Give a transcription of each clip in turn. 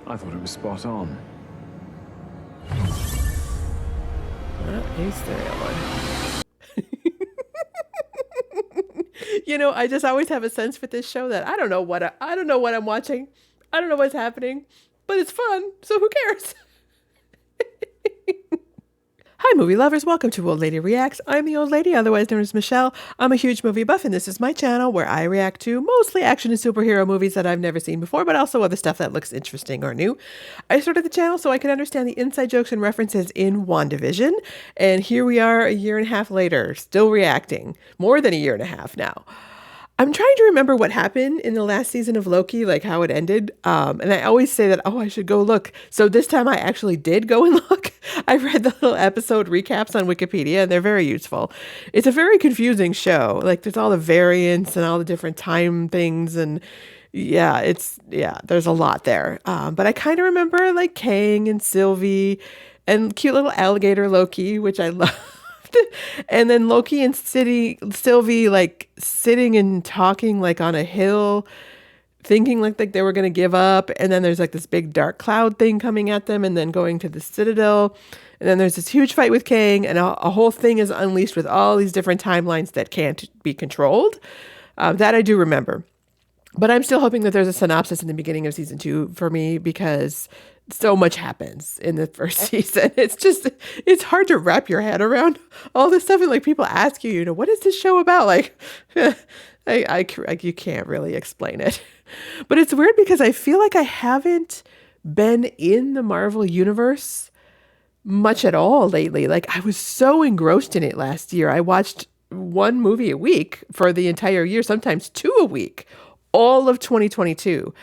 I thought it was spot on. He's the real one. You know, I just always have a sense with this show that I don't know what I'm watching. I don't know what's happening, but it's fun, so who cares? Hi, movie lovers. Welcome to Old Lady Reacts. I'm the old lady, otherwise known as Michelle. I'm a huge movie buff, and this is my channel where I react to mostly action and superhero movies that I've never seen before, but also other stuff that looks interesting or new. I started the channel so I could understand the inside jokes and references in WandaVision, and here we are a year and a half later, still reacting. More than a year and a half now. I'm trying to remember what happened in the last season of Loki, like how it ended. And I always say that, oh, I should go look. So this time I actually did go and look. I read the little episode recaps on Wikipedia, and they're very useful. It's a very confusing show. Like there's all the variants and all the different time things. And there's a lot there. But I kind of remember like Kang and Sylvie and cute little alligator Loki, which I love. And then Loki and Sylvie like sitting and talking like on a hill, thinking like they were going to give up. And then there's like this big dark cloud thing coming at them and then going to the Citadel. And then there's this huge fight with Kang, and a whole thing is unleashed with all these different timelines that can't be controlled. That I do remember. But I'm still hoping that there's a synopsis in the beginning of season 2 for me, because so much happens in the first season. It's hard to wrap your head around all this stuff. And like people ask you, what is this show about? Like, you can't really explain it. But it's weird because I feel like I haven't been in the Marvel universe much at all lately. Like I was so engrossed in it last year. I watched one movie a week for the entire year, sometimes 2 a week, all of 2022.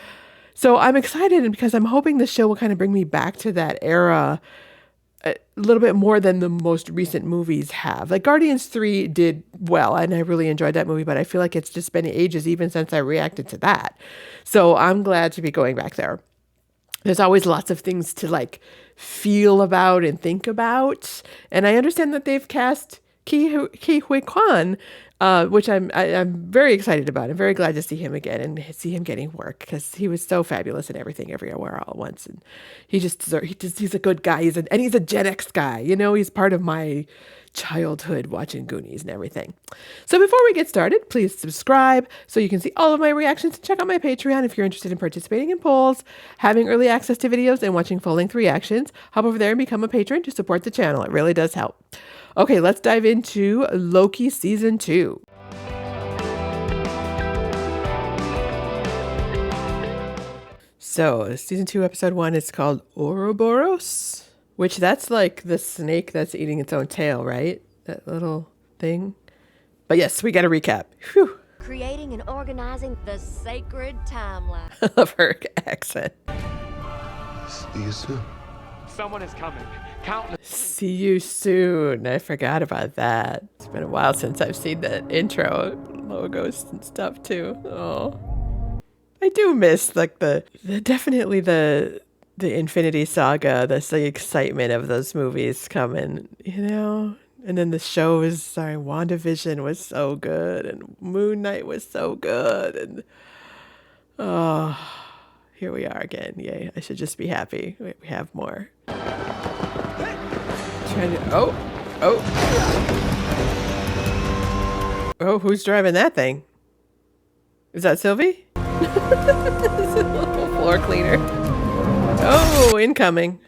So I'm excited because I'm hoping the show will kind of bring me back to that era a little bit more than the most recent movies have. Like Guardians 3 did well, and I really enjoyed that movie, but I feel like it's just been ages even since I reacted to that. So I'm glad to be going back there. There's always lots of things to like feel about and think about. And I understand that they've cast Huy Quan, which I'm very excited about. I'm very glad to see him again and see him getting work, because he was so fabulous in Everything Everywhere All at Once, and he's a good guy. He's a Gen X guy. He's part of my childhood watching Goonies and everything. So before we get started, please subscribe so you can see all of my reactions, and check out my Patreon if you're interested in participating in polls, having early access to videos, and watching full-length reactions. Hop over there and become a patron to support the channel. It really does help. Okay, let's dive into Loki Season 2. So, Season 2, Episode 1 is called Ouroboros, which that's like the snake that's eating its own tail, right? That little thing. But yes, we got to recap. Whew. Creating and organizing the sacred timeline. I love her accent. See you soon. Someone is coming. Countless. See you soon. I forgot about that. It's been a while since I've seen the intro logos and stuff too. Oh, I do miss like definitely the Infinity Saga, the excitement of those movies coming, And then the shows, WandaVision was so good, and Moon Knight was so good, and here we are again. Yay! I should just be happy. We have more. Oh, who's driving that thing? Is that Sylvie? It's a little floor cleaner. Oh, incoming.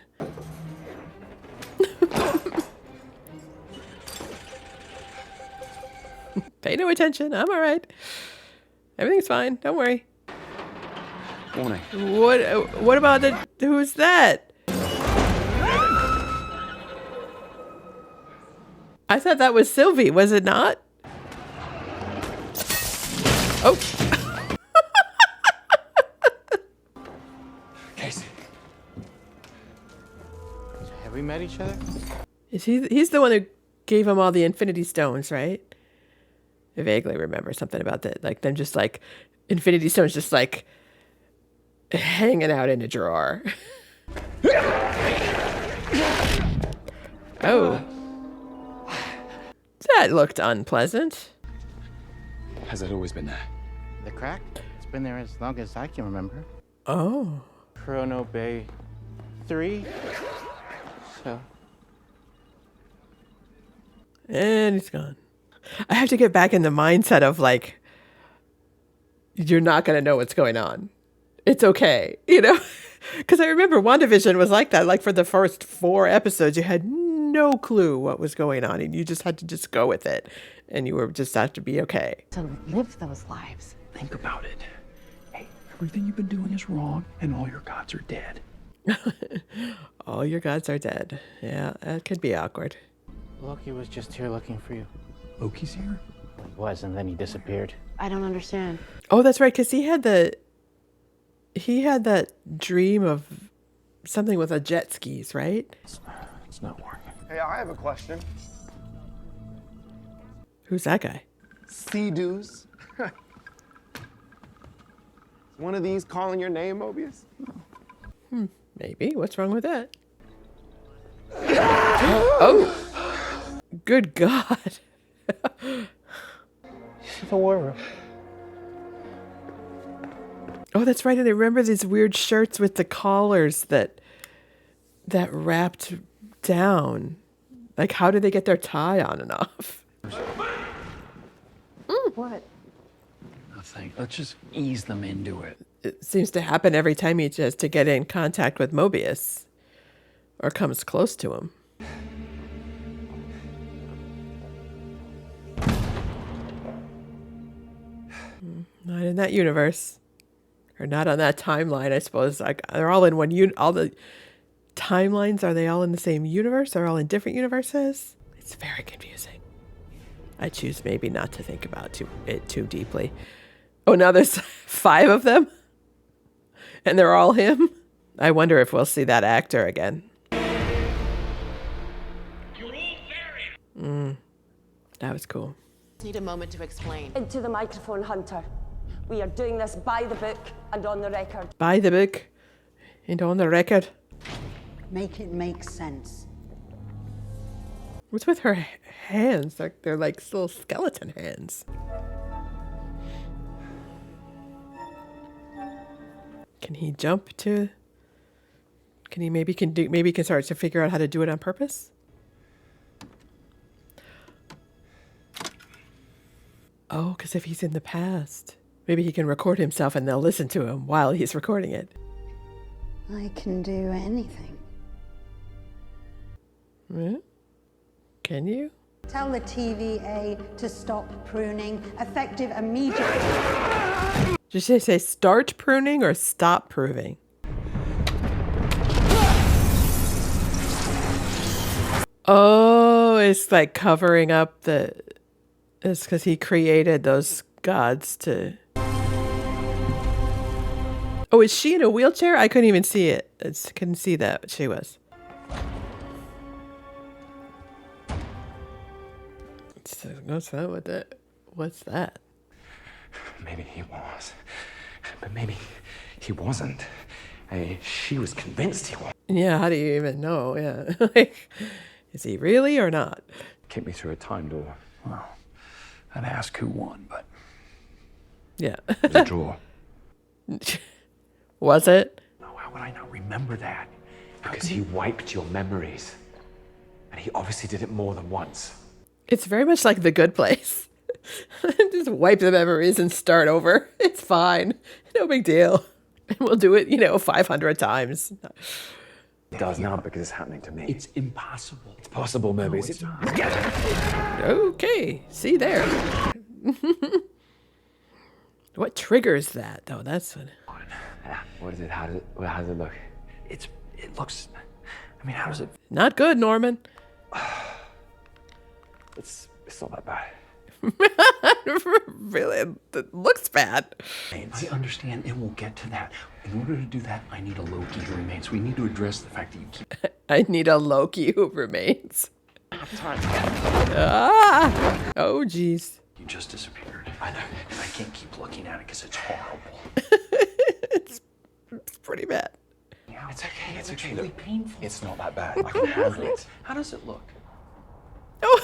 Pay no attention. I'm all right. Everything's fine. Don't worry. Warning. What about who's that? I thought that was Sylvie, was it not? Oh. Casey. Have we met each other? He's the one who gave him all the Infinity Stones, right? I vaguely remember something about that. Like them just like Infinity Stones just like hanging out in a drawer. Oh. That looked unpleasant. Has it always been there? The crack? It's been there as long as I can remember. Oh. Chrono Bay 3. So. And he's gone. I have to get back in the mindset of like, you're not going to know what's going on. It's okay, you know? Because I remember WandaVision was like that. Like for the first 4 episodes, you had no clue what was going on, and you just had to just go with it, and you were just have to be okay. To live those lives. Think about it. Hey, everything you've been doing is wrong, and all your gods are dead. All your gods are dead. Yeah, that could be awkward. Loki was just here looking for you. Loki's here? He was, and then he disappeared. I don't understand. Oh, that's right, because he had that dream of something with a jet skis, right? It's not working. Hey, I have a question. Who's that guy? Sea-Doos. One of these calling your name, Mobius? Maybe. What's wrong with that? Oh, good God. The war room. Oh, that's right. And I remember these weird shirts with the collars that wrapped down. Like, how do they get their tie on and off? What? Nothing. Let's just ease them into it. It seems to happen every time he has to get in contact with Mobius or comes close to him. Not in that universe. Or not on that timeline, I suppose. Like they're all in one all the timelines, are they all in the same universe? Are all in different universes? It's very confusing. I choose maybe not to think about it too deeply. Oh, now there's 5 of them? And they're all him? I wonder if we'll see that actor again. That was cool. Need a moment to explain. Into the microphone, Hunter. We are doing this by the book and on the record. By the book and on the record. Make it make sense. What's with her hands? Like they're like little skeleton hands. Can he jump to? Can he maybe can start to figure out how to do it on purpose? Oh, because if he's in the past, maybe he can record himself and they'll listen to him while he's recording it. I can do anything. Yeah? Can you? Tell the TVA to stop pruning, effective immediately. Did you say start pruning or stop pruning? Oh, it's like covering up the... It's because he created those gods to... Oh, is she in a wheelchair? I couldn't even see it. I couldn't see that she was. What's that with that? What's that? Maybe he was, but maybe he wasn't. She was convinced he was. Yeah, how do you even know? Yeah. Like, is he really or not? Kicked me through a time door. Well, I'd ask who won, but... Yeah. It was a draw. Was it? No, how would I not remember that? Because he wiped your memories. And he obviously did it more than once. It's very much like The Good Place. Just wipe the memories and start over. It's fine. No big deal. And we'll do it, 500 times. It does now because it's happening to me. It's impossible. It's possible, Mobius. No, it's not. Okay. See there. What triggers that, though? That's what... What is it? How does it look? It looks... I mean, how does it... Not good, Norman. It's not that bad. Really? It looks bad. I understand, and we'll get to that. In order to do that, I need a Loki who remains. We need to address the fact that you keep... I need a Loki who remains. Ah! Oh, jeez. You just disappeared. I know. And I can't keep looking at it because it's horrible. It's pretty bad. Yeah, It's okay. It's okay. really Look, painful. it's not that bad. I can handle it. How does it look? Oh,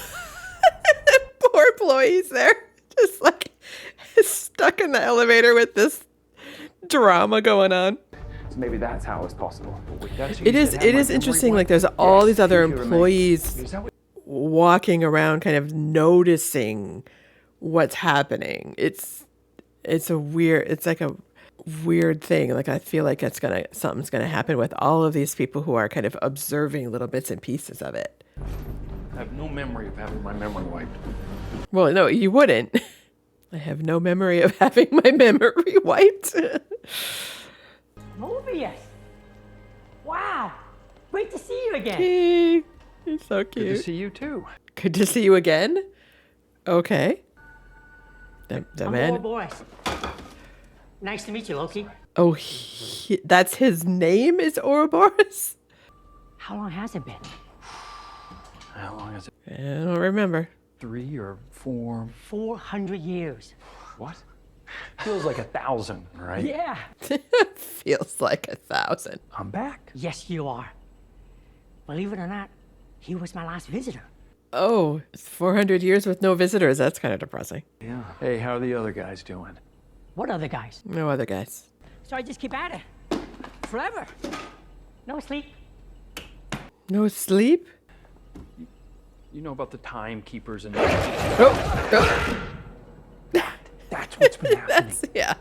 poor employees there. Just like stuck in the elevator with this drama going on. So maybe that's how it's possible. It is interesting. Like there's all these other employees walking around, kind of noticing what's happening. It's like a weird thing. Like I feel like something's gonna happen with all of these people who are kind of observing little bits and pieces of it. I have no memory of having my memory wiped. Well, no, you wouldn't. I have no memory of having my memory wiped. Mobius! Wow! Great to see you again. Hey, you're so cute. Good to see you too. Good to see you again. Okay. The I'm man. Ouroboros. Nice to meet you, Loki. Oh, that's his name is Ouroboros? How long has it been? How long is it? I don't remember. 3 or 4? 400 years. What? Feels like 1,000, right? Yeah. Feels like 1,000. I'm back. Yes, you are. Believe it or not, he was my last visitor. Oh, 400 years with no visitors. That's kind of depressing. Yeah. Hey, how are the other guys doing? What other guys? No other guys. So I just keep at it. Forever. No sleep. No sleep? You know about the timekeepers and... Oh. That's what's been happening.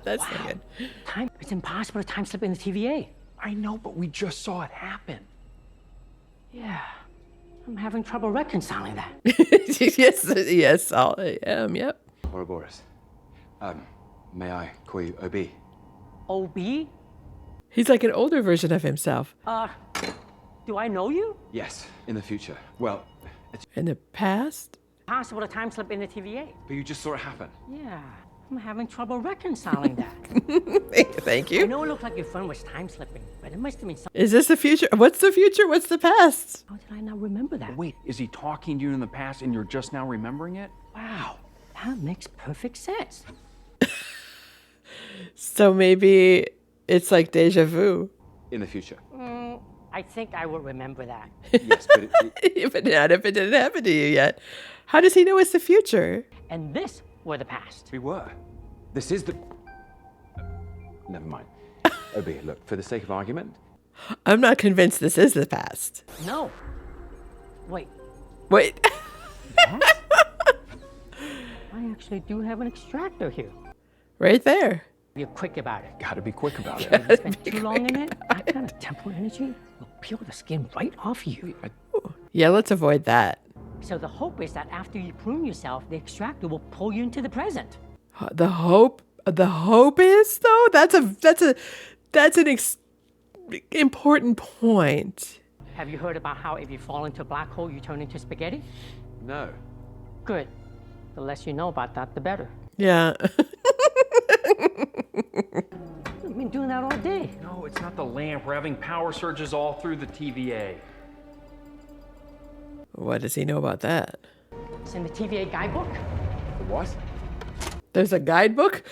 That's Wow. good. Time. It's impossible to time slip in the TVA. I know, but we just saw it happen. Yeah. I'm having trouble reconciling that. yes, I am, yep. Ouroboros. May I call you OB? OB? He's like an older version of himself. Do I know you? Yes, in the future. Well, it's In the past? Possible to time slip in the TVA. but you just saw it happen. Yeah. I'm having trouble reconciling that. Thank I you. know it looked like your friend was time slipping, but it must have been something. Is this the future? What's the future? What's the past? How did I not remember that? Wait, is he talking to you in the past and you're just now remembering it? Wow. That makes perfect sense. So maybe it's like deja vu. In the future. I think I will remember that. Yes, but But not if it didn't happen to you yet. How does he know it's the future? And this were the past. we were. This is the... Never mind. OB, look, for the sake of argument, I'm not convinced this is the past. No. Wait. Wait. I actually do have an extractor here. Right there. You're quick about it. Gotta be quick about it. If you spend too long in it, that kind of temporal energy will peel the skin right off you. Yeah, let's avoid that. So the hope is that after you prune yourself, the extractor will pull you into the present. The hope is though that's an important point. Have you heard about how if you fall into a black hole, you turn into spaghetti? no. Good. The less you know about that, the better. Yeah. I've been doing that all day. No, it's not the lamp. We're having power surges all through the TVA. What does he know about that? It's in the TVA guidebook. The what? There's a guidebook?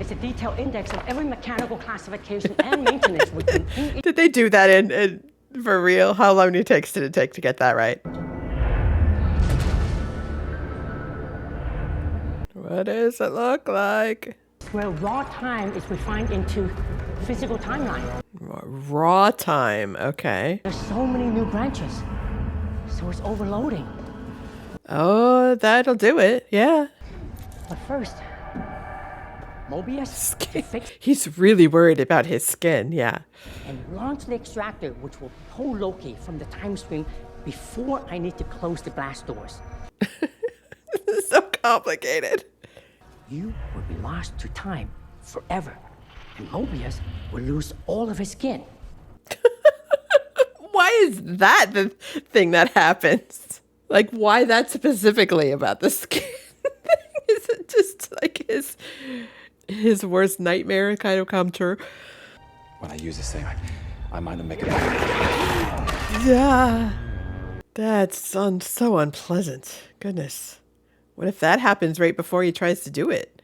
It's a detailed index of every mechanical classification and maintenance within each. Did they do that in for real? How long did it take to get that right? What does it look like? Where raw time is refined into physical timeline. Raw time, okay. There's so many new branches, so it's overloading. Oh, that'll do it, yeah. But first, Mobius to fix He's really worried about his skin, yeah. and launch the extractor, which will pull Loki from the time stream before I need to close the blast doors. This is so complicated. You will be lost to time forever, and Mobius will lose all of his skin. Why is that the thing that happens? Like, why that specifically about the skin thing? Is it just like his worst nightmare kind of come true? When I use this thing, I might not make it. Yeah. That's so unpleasant. Goodness. What if that happens right before he tries to do it?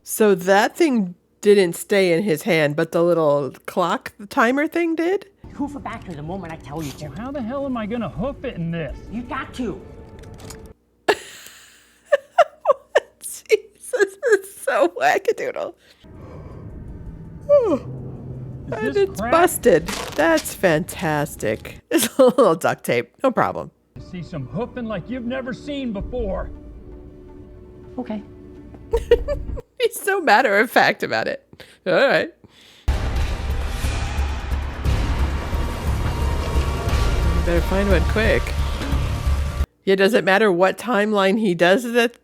So that thing didn't stay in his hand, but the little clock, the timer thing did? Hoof it back to the moment I tell you to. How the hell am I gonna hoof it in this? You got to. So wackadoodle. And it's busted. That's fantastic. There's a little duct tape. No problem. See some hoofing like you've never seen before. Okay. He's so matter of fact about it. All right. You better find one quick. Yeah, does it matter what timeline he does it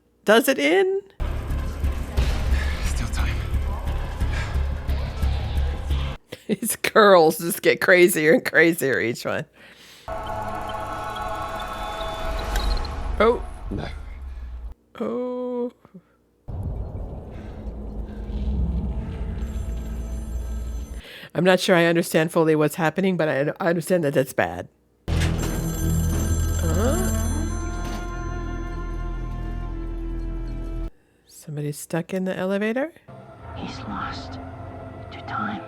in? Still time. His curls just get crazier and crazier each one. Oh. No. Oh. I'm not sure I understand fully what's happening, but I understand that it's bad. Somebody's stuck in the elevator? He's lost to time.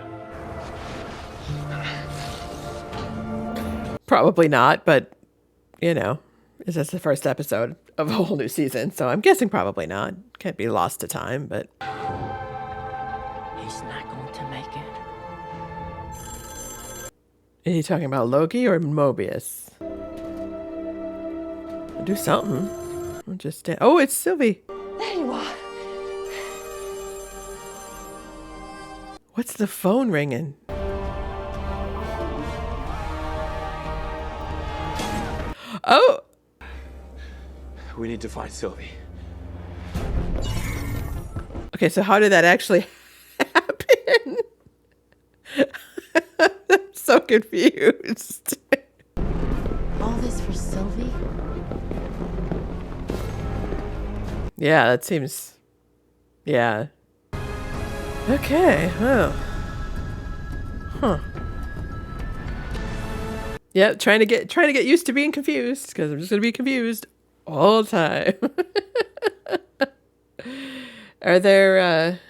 Probably not, but, you know, is this the first episode of a whole new season? So I'm guessing probably not. Can't be lost to time, but... He's not going to make it. Are you talking about Loki or Mobius? Do something. I'll just oh, it's Sylvie. There you are. What's the phone ringing? Oh! We need to find Sylvie. Okay, so how did that actually happen? I'm so confused. All this for Sylvie? Yeah, that seems... Yeah. Okay, well. Huh. Yep, trying to get used to being confused, because I'm just gonna be confused all the time. Are there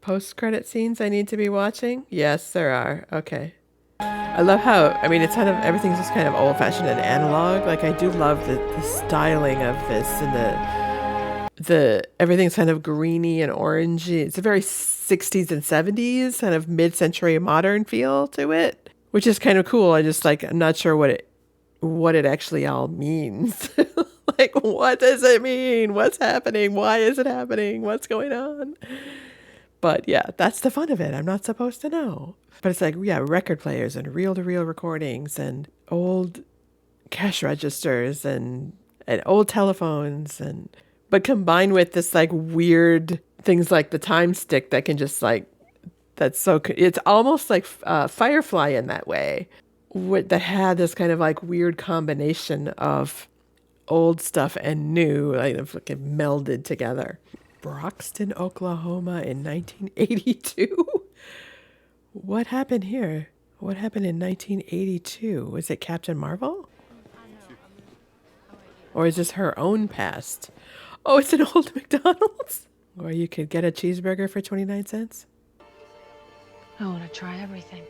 post-credit scenes I need to be watching? Yes, there are. Okay. I love how, I mean, it's kind of, everything's just kind of old-fashioned and analog. Like, I do love the styling of this, and the everything's kind of greeny and orangey. It's a very 60s and 70s kind of mid-century modern feel to it, which is kind of cool. I'm not sure what it actually all means. Like, what does it mean? What's happening? Why is it happening? What's going on? But yeah, that's the fun of it. I'm not supposed to know. But it's like, yeah, record players and reel-to-reel recordings and old cash registers and old telephones, but combined with this like weird things like the time stick that can just like, it's almost like Firefly in that way, that had this kind of like weird combination of old stuff and new, like melded together. Broxton, Oklahoma in 1982? What happened here? What happened in 1982? Was it Captain Marvel? Or is this her own past? Oh, it's an old McDonald's? Or you could get a cheeseburger for 29 cents? I want to try everything.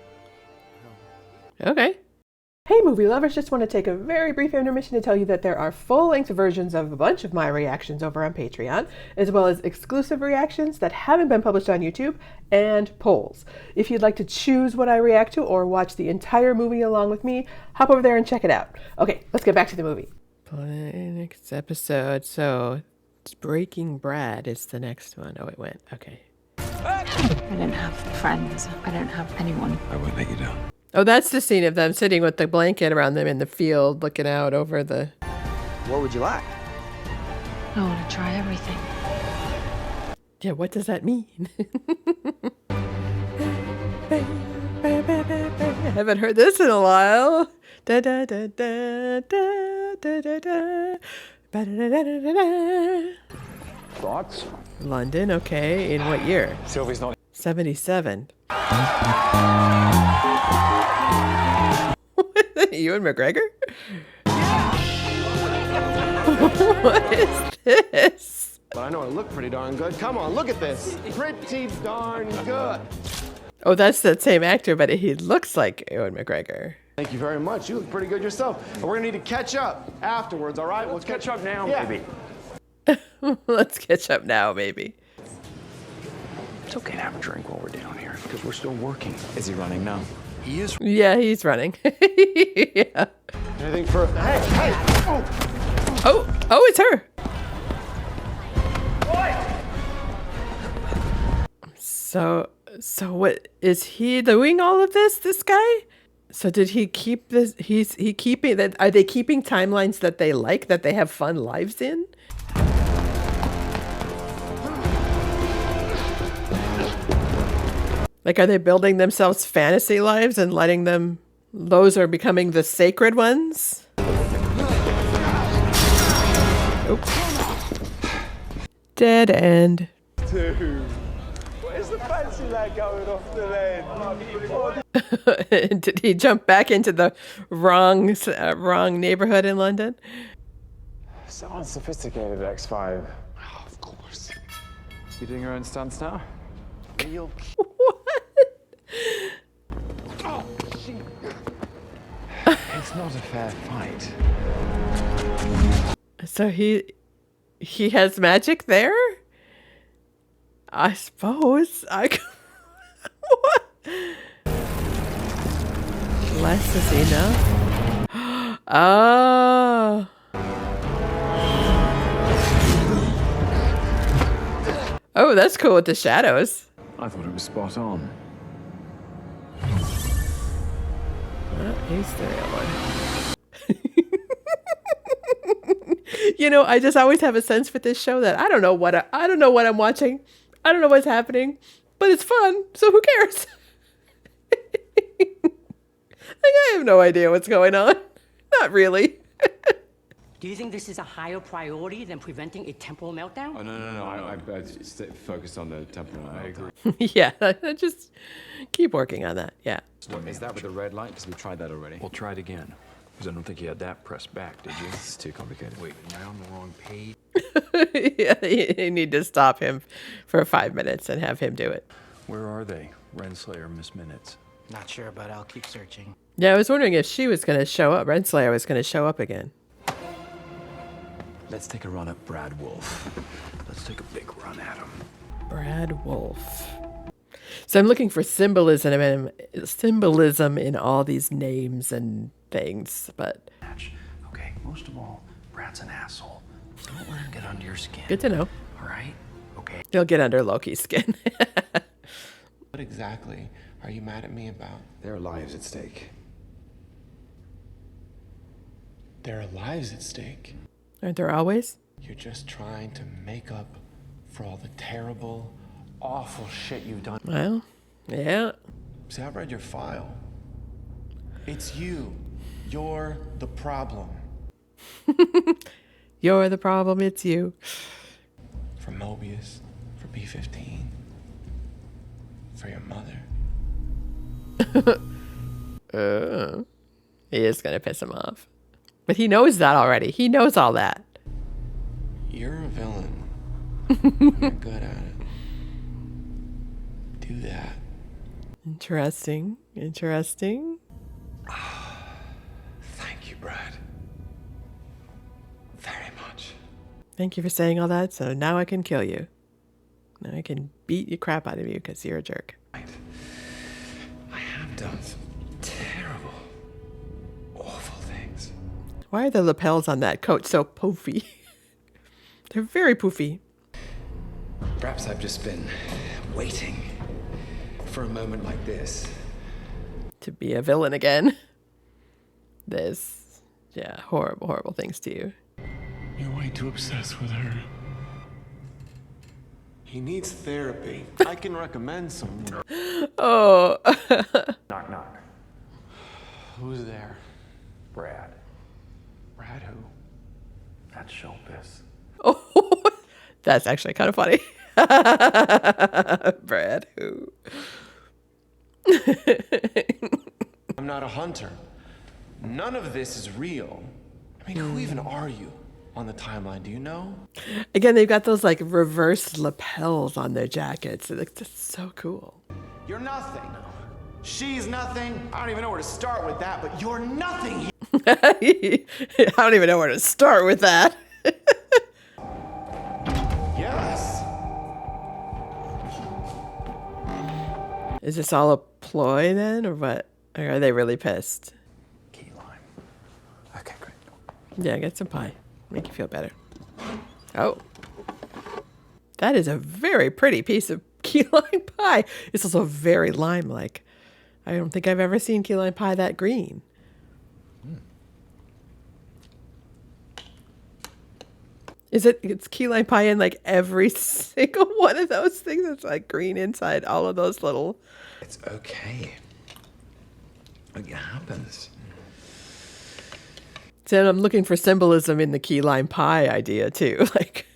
Okay. Hey movie lovers, just want to take a very brief intermission to tell you that there are full-length versions of a bunch of my reactions over on Patreon, as well as exclusive reactions that haven't been published on YouTube, and polls. If you'd like to choose what I react to or watch the entire movie along with me, hop over there and check it out. Okay, let's get back to the movie. Next episode, so Breaking Brad is the next one. Oh, it went. Okay. I didn't have friends. I didn't have anyone. I won't let you down. Oh, that's the scene of them sitting with the blanket around them in the field, looking out over the... What would you like? I want to try everything. Yeah, what does that mean? I haven't heard this in a while. Da da da da da da da da. Ba da da da da da. Thoughts? London, okay. In what year? Sylvie's not... 77. Ewan McGregor? What is this? But I know I look pretty darn good. Come on, look at this. Pretty darn good. Oh, that's that same actor, but he looks like Ewan McGregor. Thank you very much. You look pretty good yourself. And we're gonna need to catch up afterwards, all right? Let's catch up now, baby. Let's catch up now, maybe. It's okay to have a drink while we're down here because we're still working. Is he running now? He is. Yeah, he's running. Yeah. Anything for... Hey! Oh, it's her. So what is he doing all of this? This guy? So did he keep this? He keeping that? Are they keeping timelines that they like, that they have fun lives in? Like, are they building themselves fantasy lives and letting them? Those are becoming the sacred ones. Oops. Dead end. Dude, where's the fancy lad going off the land? Did he jump back into the wrong neighborhood in London? So unsophisticated, X5. Oh, of course. You doing your own stunts now? Real. What? Oh, shit. It's not a fair fight. So he has magic there? I suppose. What? Less is enough. Oh. Oh, that's cool with the shadows. I thought it was spot on. Oh, he's the real one. You know, I just always have a sense for this show that I don't know what I'm watching. I don't know what's happening, but it's fun. So who cares? I have no idea what's going on. Not really. Do you think this is a higher priority than preventing a temporal meltdown? Oh, no. I focused on the temporal. I agree. Yeah, just keep working on that. Yeah. Is that with the red light? Because we tried that already. We'll try it again. Because I don't think you had that pressed back, did you? It's too complicated. Wait, am I on the wrong page? Yeah, you need to stop him for 5 minutes and have him do it. Where are they? Renslayer, Miss Minutes. Not sure, but I'll keep searching. Yeah, I was wondering if she was going to show up. Renslayer was going to show up again. Let's take a run at Brad Wolf. Let's take a big run at him. Brad Wolf. So I'm looking for symbolism in all these names and things, but... Okay, most of all, Brad's an asshole. Don't let him get under your skin. Good to know. All right? Okay. He'll get under Loki's skin. What exactly are you mad at me about? There are lives at stake. There are lives at stake. Aren't there always? You're just trying to make up for all the terrible, awful shit you've done. Well, yeah. See, I've read your file. It's you. You're the problem. You're the problem, it's you. For Mobius, for B-15, for your mother. He is going to piss him off. But he knows that already. He knows all that. You're a villain. You're good at it. Do that. Interesting. Thank you, Brad. Very much. Thank you for saying all that, so now I can kill you. Now I can beat the crap out of you because you're a jerk. I have done some terrible, awful things. Why are the lapels on that coat so poofy? They're very poofy. Perhaps I've just been waiting for a moment like this. To be a villain again. This, yeah, horrible things to you. You're way too obsessed with her. He needs therapy. I can recommend someone. Oh. Knock, knock. Who's there? Brad. Brad who? That's showbiz. Oh, that's actually kind of funny. Brad who? I'm not a hunter. None of this is real. I mean, who even are you on the timeline? Do you know? Again, they've got those like reverse lapels on their jackets. It looks just so cool. You're nothing. She's nothing. I don't even know where to start with that, but you're nothing. I don't even know where to start with that. Is this all a ploy then, or what? Or are they really pissed? Key lime. Okay, great. Yeah, get some pie. Make you feel better. Oh. That is a very pretty piece of key lime pie. It's also very lime-like. I don't think I've ever seen key lime pie that green. It's key lime pie in like every single one of those things. It's like green inside all of those little. It's okay. It happens. So I'm looking for symbolism in the key lime pie idea too. Like,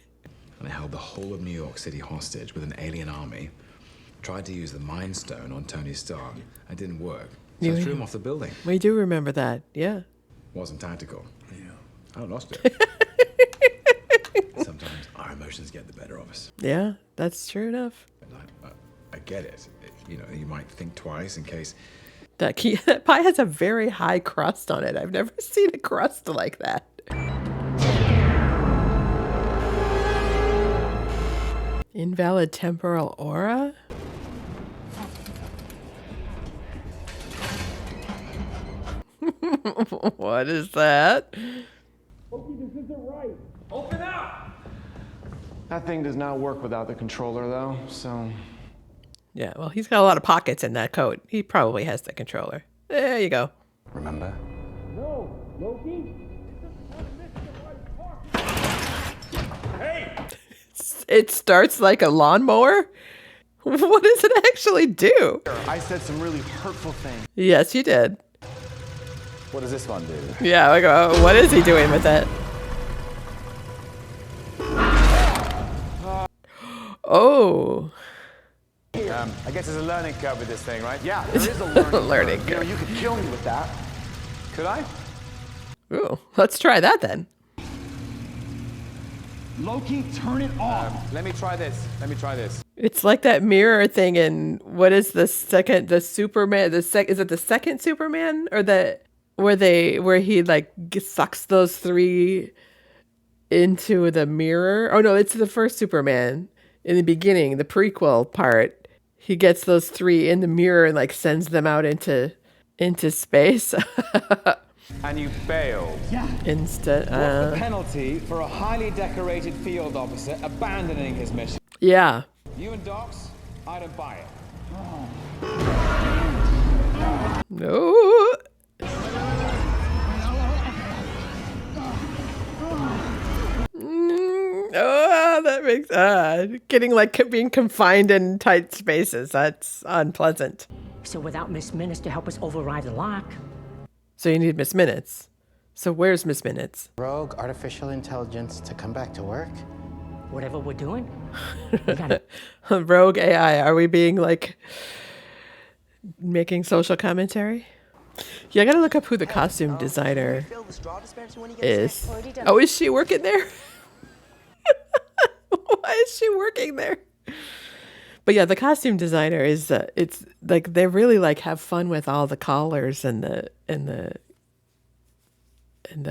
And they held the whole of New York City hostage with an alien army. Tried to use the Mind Stone on Tony Stark. It didn't work. So I threw him off the building. We do remember that. Yeah. Wasn't tactical. Yeah. I lost it. Sometimes our emotions get the better of us. Yeah, that's true enough. I get it. You know, you might think twice in case. That pie has a very high crust on it. I've never seen a crust like that. Invalid temporal aura? What is that? Loki, this isn't right. Open up! That thing does not work without the controller, though, so... Yeah, well, he's got a lot of pockets in that coat. He probably has the controller. There you go. Remember? No, Loki. Hey! It starts like a lawnmower? What does it actually do? I said some really hurtful things. Yes, you did. What does this one do? Yeah, like, what is he doing with it? Oh. I guess there's a learning curve with this thing, right? Yeah, there is a learning curve. You know, you could kill me with that. Could I? Ooh, let's try that then. Loki, turn it off. Let me try this. It's like that mirror thing in what is the Superman? Is it the second Superman or where he like sucks those three into the mirror? Oh no, it's the first Superman in the beginning, the prequel part. He gets those three in the mirror and like sends them out into space. And you failed. Yeah. Instead, What's the penalty for a highly decorated field officer abandoning his mission? Yeah. You and Docs, I don't buy it. No. Oh, that makes getting like being confined in tight spaces. That's unpleasant. So without Miss Minutes to help us override the lock. So you need Miss Minutes. So where's Miss Minutes? Rogue artificial intelligence to come back to work? Whatever we're doing, we gotta... Rogue AI. Are we being like making social commentary? Yeah, I gotta look up who the costume designer is. Oh, is she working there? Why is she working there? But yeah, the costume designer is it's like they really like have fun with all the collars and the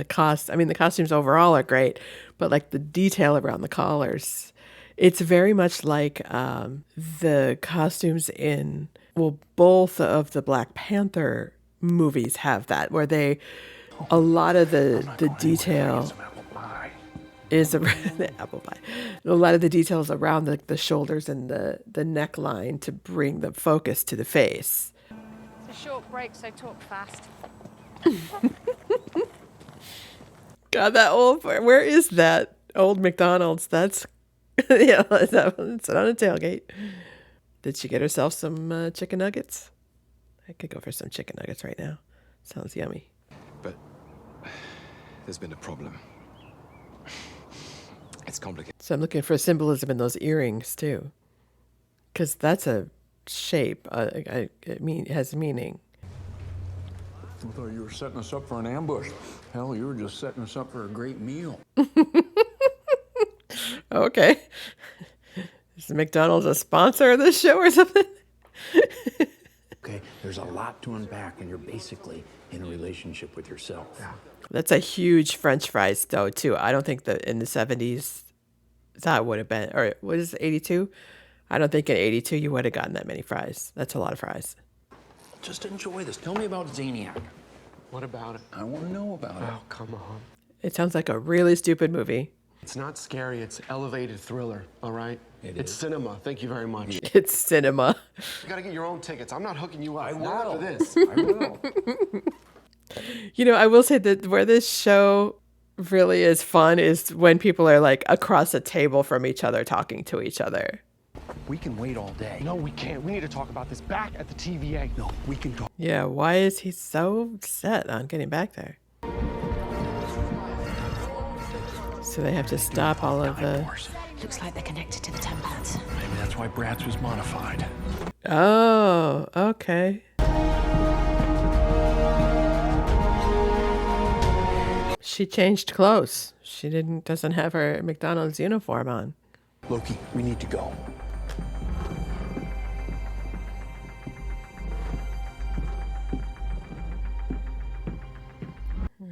cost. I mean, the costumes overall are great, but like the detail around the collars, it's very much like the costumes in both of the Black Panther movies have that, where a lot of the detail is around the apple pie. A lot of the details around the shoulders and the neckline to bring the focus to the face. It's a short break, so talk fast. God, that old, where is that old McDonald's? That's, yeah, it's on a tailgate. Did she get herself some chicken nuggets? I could go for some chicken nuggets right now. Sounds yummy. But there's been a problem. It's complicated. So I'm looking for symbolism in those earrings too, because that's a shape. It has meaning. I thought you were setting us up for an ambush. Hell, you were just setting us up for a great meal. Okay. Is McDonald's a sponsor of this show or something? Okay, there's a lot to unpack, and you're basically in a relationship with yourself. Yeah. That's a huge French fries, though, too. I don't think that in the 70s that would have been, or what is it, 82? I don't think in 82 you would have gotten that many fries. That's a lot of fries. Just enjoy this. Tell me about Zaniac. What about it? I want to know about it. Oh, come on. It sounds like a really stupid movie. It's not scary, it's elevated thriller, all right? It's cinema. Thank you very much. It's cinema. You gotta get your own tickets. I'm not hooking you up. I Not will. after this. I will. You know, I will say that where this show really is fun is when people are like across a table from each other talking to each other. We can wait all day. No, we can't. We need to talk about this back at the TVA. No, we can talk. Yeah, why is he so set on getting back there? So they have to stop all of the... Looks like they're connected to the templates. Maybe that's why Bratz was modified. Oh, okay. She changed clothes. She doesn't have her McDonald's uniform on. Loki, we need to go.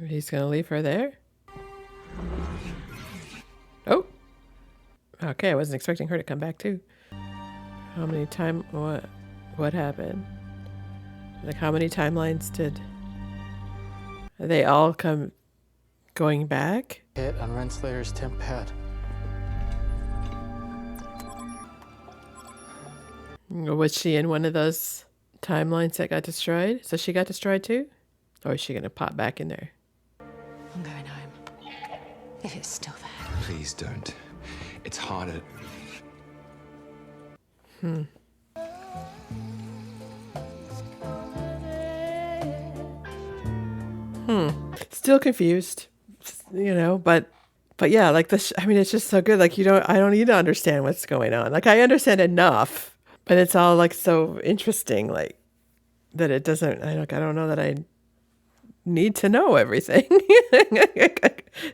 He's gonna leave her there? Oh. Okay, I wasn't expecting her to come back too. How many what happened? Like how many timelines did they all come going back? Hit on Renslayer's temp pad. Was she in one of those timelines that got destroyed? So she got destroyed too? Or is she gonna pop back in there? I'm going home. If it's still there. Please don't. It's harder. Still confused, you know, but yeah, like this. I mean, it's just so good. Like I don't need to understand what's going on. Like I understand enough, but it's all like so interesting. Like that it doesn't. I don't know that I need to know everything.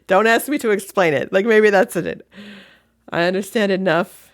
Don't ask me to explain it. Like maybe that's it. I understand enough